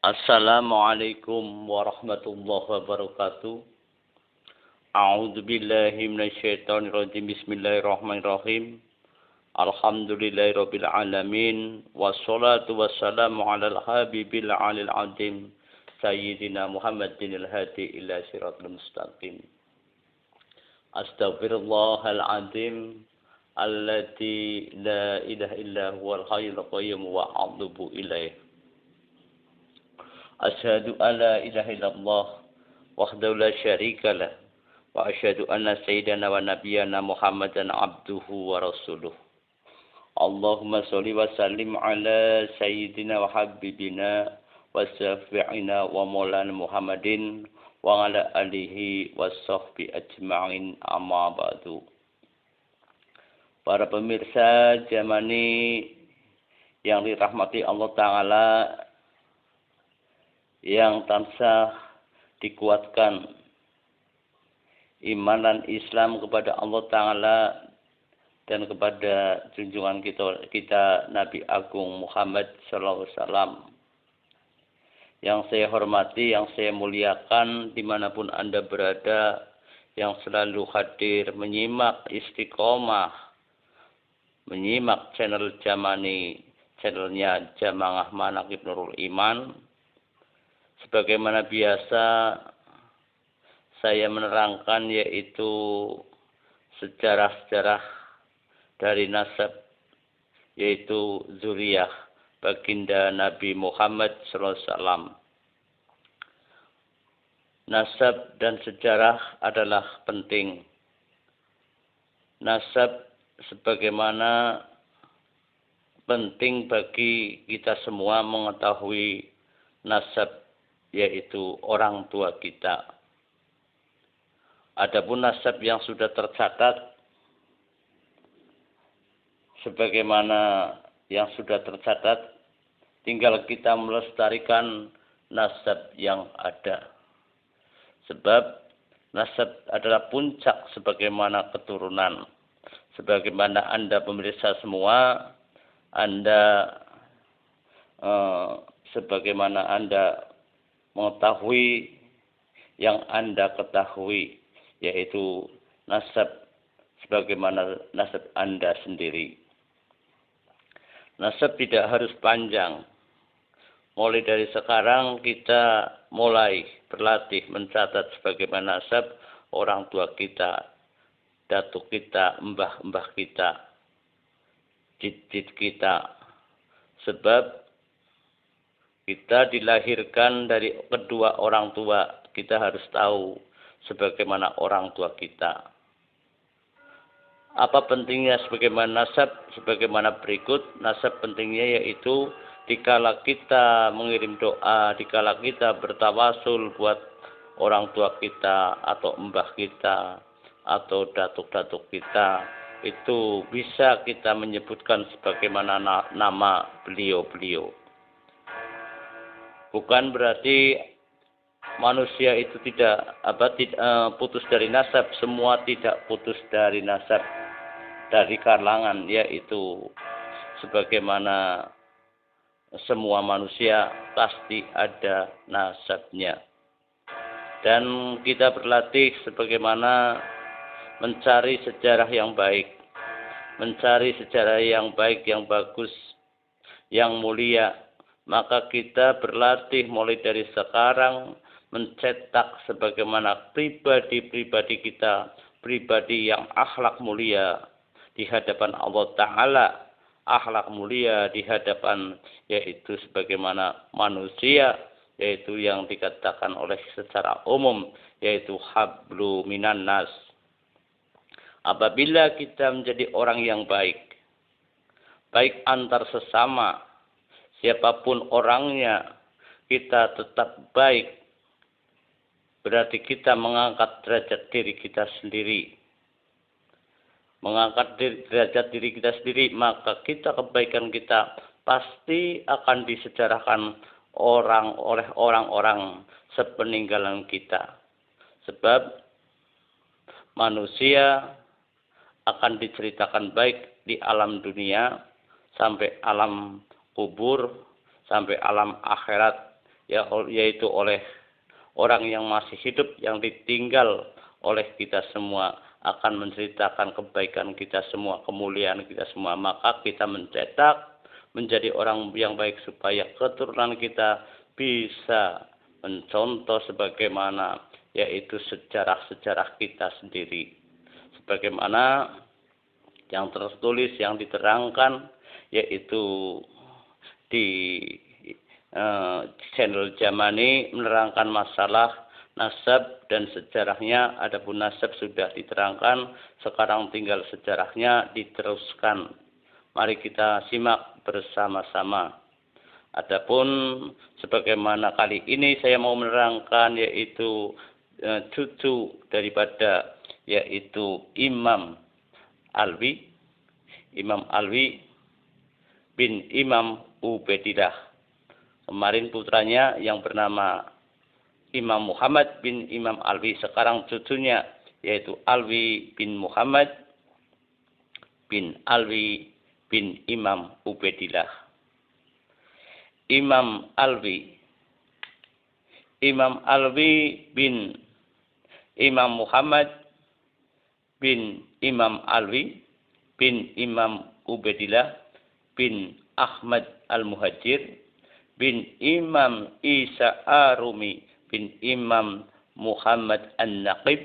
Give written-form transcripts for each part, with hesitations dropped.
Assalamualaikum warahmatullahi wabarakatuh. A'udzu billahi minasyaitonir rajim. Bismillahirrahmanirrahim. Alhamdulillahirabbil alamin wassalatu wassalamu alal habibil alil azim sayyidina Muhammadinil hadi ila siratal mustaqim. Astaghfirullahal azim alladzi la ilaha illa huwal hayyul qayyum wa atubu ilaih. Asyhadu an la ilaha illallah wahdahu la syarika lah wa asyhadu anna sayyidana wa nabiyyana Muhammadan abduhu wa rasuluh. Allahumma sholli wa sallim ala sayyidina wa habibina wa syafi'ina wa maulana Muhammadin wa ala alihi wa sahbi ajma'in amma ba'du. Para pemirsa Jamani yang dirahmati Allah Ta'ala, yang tansah dikuatkan iman dan Islam kepada Allah Ta'ala dan kepada junjungan kita Nabi Agung Muhammad Sallallahu Alaihi Wasallam. Yang saya hormati, yang saya muliakan dimanapun Anda berada, yang selalu hadir menyimak istiqomah, menyimak channel Jamani, channelnya Jamaah Manaqib Nurul Iman. Sebagaimana biasa saya menerangkan yaitu sejarah-sejarah dari nasab, yaitu zuriyah baginda Nabi Muhammad SAW. Nasab dan sejarah adalah penting. Nasab sebagaimana penting bagi kita semua mengetahui nasab, yaitu orang tua kita. Adapun nasab yang sudah tercatat, sebagaimana yang sudah tercatat, tinggal kita melestarikan nasab yang ada. Sebab nasab adalah puncak sebagaimana keturunan. Sebagaimana Anda pemirsa semua, sebagaimana Anda mengetahui yang Anda ketahui, yaitu nasab sebagaimana nasab Anda sendiri. Nasab tidak harus panjang. Mulai dari sekarang kita mulai berlatih mencatat sebagaimana nasab orang tua kita, datuk kita, mbah-mbah kita, cicit kita. Sebab kita dilahirkan dari kedua orang tua, kita harus tahu sebagaimana orang tua kita. Apa pentingnya sebagaimana nasab? Sebagaimana berikut. Nasab pentingnya yaitu dikala kita mengirim doa, dikala kita bertawasul buat orang tua kita atau mbah kita atau datuk-datuk kita, itu bisa kita menyebutkan sebagaimana nama beliau-beliau. Bukan berarti manusia itu tidak putus dari nasab. Semua tidak putus dari nasab, dari kalangan, yaitu sebagaimana semua manusia pasti ada nasabnya. Dan kita berlatih sebagaimana mencari sejarah yang baik, mencari sejarah yang baik, yang bagus, yang mulia. Maka kita berlatih mulai dari sekarang mencetak sebagaimana pribadi-pribadi kita, pribadi yang akhlak mulia di hadapan Allah Ta'ala, akhlak mulia di hadapan yaitu sebagaimana manusia, yaitu yang dikatakan oleh secara umum, yaitu hablu minan nas. Apabila kita menjadi orang yang baik, baik antar sesama, siapapun orangnya, kita tetap baik. Berarti kita mengangkat derajat diri kita sendiri. Mengangkat derajat diri kita sendiri, maka kebaikan kita pasti akan disejarahkan oleh orang-orang sepeninggalan kita. Sebab manusia akan diceritakan baik di alam dunia sampai alam kubur, sampai alam akhirat, yaitu oleh orang yang masih hidup yang ditinggal oleh kita semua, akan menceritakan kebaikan kita semua, kemuliaan kita semua. Maka kita mencetak menjadi orang yang baik supaya keturunan kita bisa mencontoh sebagaimana yaitu sejarah-sejarah kita sendiri. Sebagaimana yang tertulis, yang diterangkan yaitu di channel Jamani menerangkan masalah nasab dan sejarahnya. Adapun nasab sudah diterangkan, sekarang tinggal sejarahnya diteruskan. Mari kita simak bersama-sama. Adapun sebagaimana kali ini saya mau menerangkan yaitu cucu daripada yaitu Imam Alwi bin Imam Ubaidillah. Kemarin putranya yang bernama Imam Muhammad bin Imam Alwi, sekarang cucunya yaitu Alwi bin Muhammad bin Alwi bin Imam Ubaidillah. Imam Alwi bin Imam Muhammad bin Imam Alwi bin Imam Ubaidillah bin Ahmad Al-Muhajir bin Imam Isa Arumi bin Imam Muhammad An-Naqib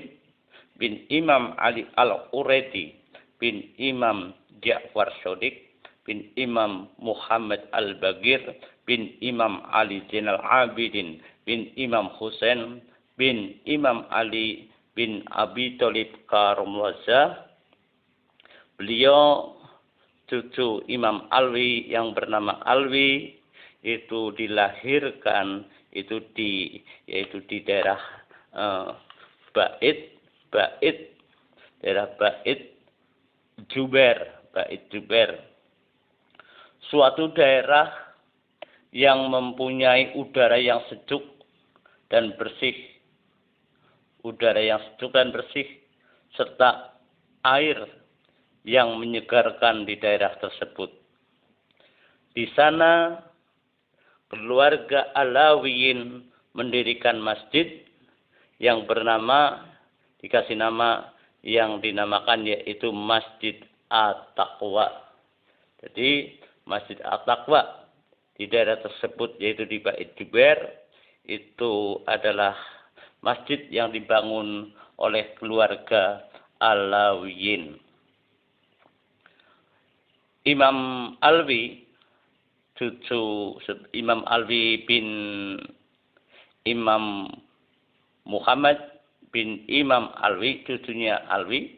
bin Imam Ali Al-Quredi bin Imam Ja'far Shodiq bin Imam Muhammad Al-Bagir bin Imam Ali Zainal Abidin bin Imam Husain bin Imam Ali bin Abi Thalib Karomwazah. Beliau cucu Imam Alwi yang bernama Alwi itu dilahirkan itu yaitu di daerah daerah Bait Jubair, suatu daerah yang mempunyai udara yang sejuk dan bersih, serta air yang menyegarkan di daerah tersebut. Di sana keluarga Alawiyin mendirikan masjid yang dikasih nama yang dinamakan yaitu Masjid At-Taqwa. Jadi Masjid At-Taqwa di daerah tersebut yaitu di Bait Jubair itu adalah masjid yang dibangun oleh keluarga Alawiyin. Imam Alwi, cucu Imam Alwi bin Imam Muhammad bin Imam Alwi, cucunya Alwi,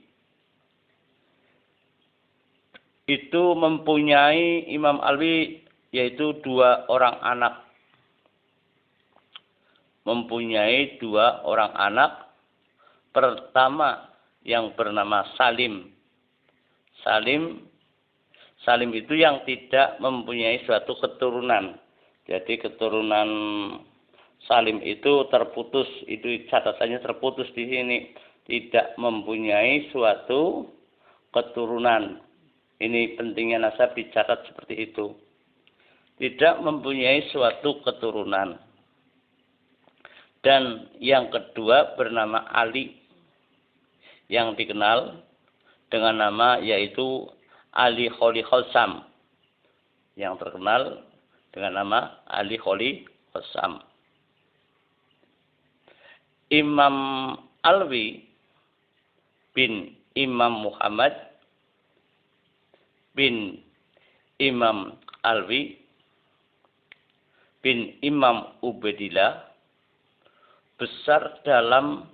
itu mempunyai Imam Alwi yaitu dua orang anak. Pertama yang bernama Salim. Salim itu yang tidak mempunyai suatu keturunan. Jadi keturunan Salim itu terputus, itu catatannya terputus di sini. Tidak mempunyai suatu keturunan. Ini pentingnya nasab dicatat seperti itu. Tidak mempunyai suatu keturunan. Dan yang kedua bernama Ali, yang dikenal dengan nama yaitu Ali Kholi Khosam, yang terkenal dengan nama Ali Kholi Khosam. Imam Alwi bin Imam Muhammad bin Imam Alwi bin Imam Ubaidillah besar dalam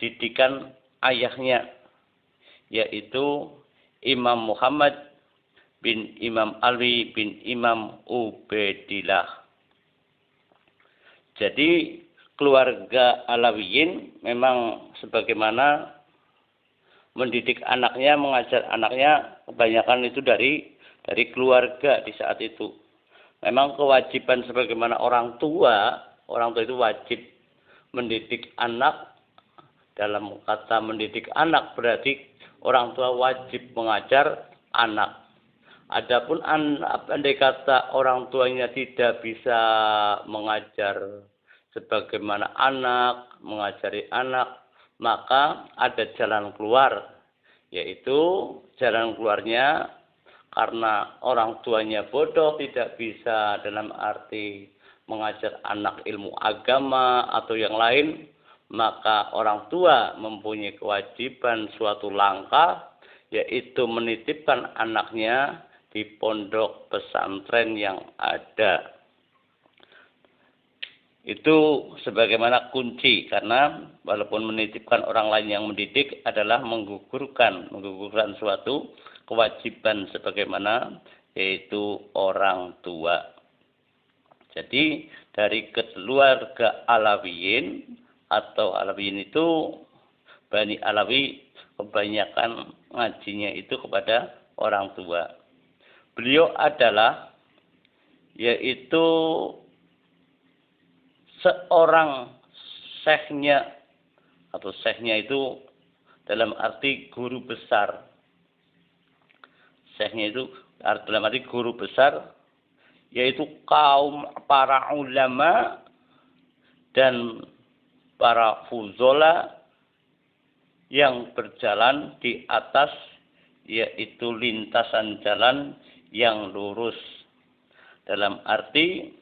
didikan ayahnya, yaitu Imam Muhammad bin Imam Alwi bin Imam Ubaidillah. Jadi keluarga Alawiyin memang sebagaimana mendidik anaknya, mengajar anaknya, kebanyakan itu dari keluarga di saat itu. Memang kewajiban sebagaimana orang tua itu wajib mendidik anak. Dalam kata mendidik anak berarti orang tua wajib mengajar anak. Adapun andai kata orang tuanya tidak bisa mengajar sebagaimana anak, mengajari anak, maka ada jalan keluar, yaitu jalan keluarnya karena orang tuanya bodoh, tidak bisa dalam arti mengajar anak ilmu agama atau yang lain, maka orang tua mempunyai kewajiban suatu langkah, yaitu menitipkan anaknya di pondok pesantren yang ada. Itu sebagaimana kunci, karena walaupun menitipkan orang lain yang mendidik adalah menggugurkan suatu kewajiban sebagaimana yaitu orang tua. Jadi dari keluarga Alawiyin atau Alawiyin itu Bani Alawi kebanyakan ngajinya itu kepada orang tua. Beliau adalah yaitu seorang syekhnya, atau syekhnya itu dalam arti guru besar. Syekhnya itu dalam arti guru besar, yaitu kaum para ulama dan para fuzola yang berjalan di atas yaitu lintasan jalan yang lurus. Dalam arti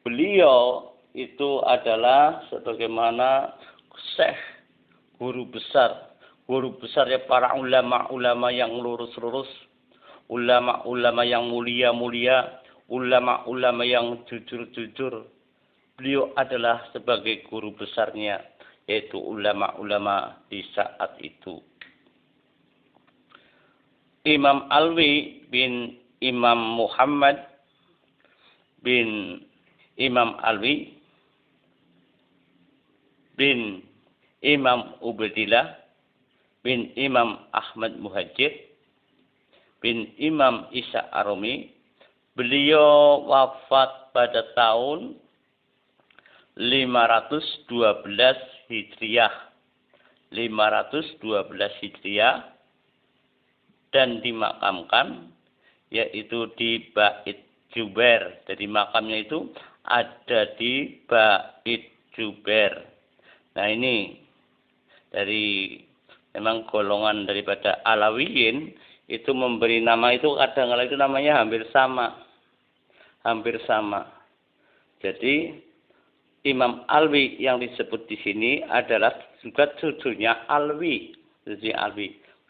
beliau itu adalah sebagaimana syekh, guru besar ya para ulama-ulama yang lurus-lurus, ulama-ulama yang mulia-mulia, ulama-ulama yang jujur-jujur. Beliau adalah sebagai guru besarnya, yaitu ulama-ulama di saat itu. Imam Alwi bin Imam Muhammad bin Imam Alwi bin Imam Ubaidillah bin Imam Ahmad Muhajir bin Imam Isa Arumi. Beliau wafat pada tahun 512 Hijriah. 512 Hijriah. Dan dimakamkan yaitu di Bait Jubair. Jadi makamnya itu ada di Bait Jubair. Nah ini dari memang golongan daripada Alawiyin itu memberi nama itu kadang-kadang itu namanya hampir sama. Jadi Imam Alwi yang disebut di sini adalah juga cucunya Alwi,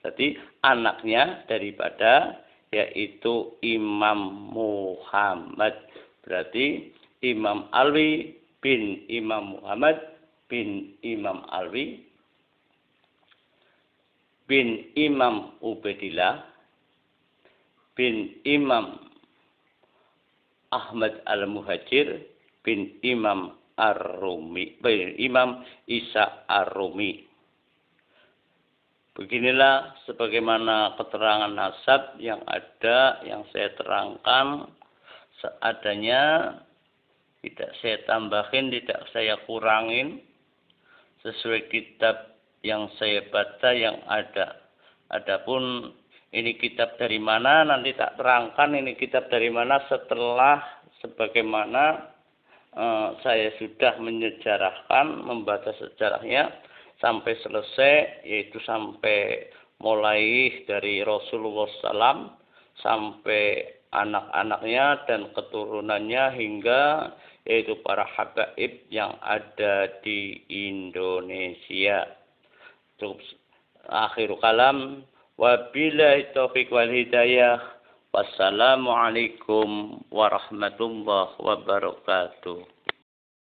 Berarti anaknya daripada yaitu Imam Muhammad. Berarti Imam Alwi bin Imam Muhammad bin Imam Alwi bin Imam Ubaidillah bin Imam Ahmad Al-Muhajir bin Imam Ar-Rumi, bin Imam Isa Ar-Rumi. Beginilah sebagaimana keterangan nasab yang ada, yang saya terangkan seadanya, tidak saya tambahin, tidak saya kurangin, sesuai kitab yang saya baca yang ada. Adapun ini kitab dari mana, nanti tak terangkan ini kitab dari mana setelah sebagaimana saya sudah menyejarahkan, membaca sejarahnya sampai selesai, yaitu sampai mulai dari Rasulullah SAW sampai anak-anaknya dan keturunannya hingga yaitu para habaib yang ada di Indonesia. Cukup akhir kalam. Wabillahi taufiq wal hidayah. Wassalamualaikum warahmatullahi wabarakatuh.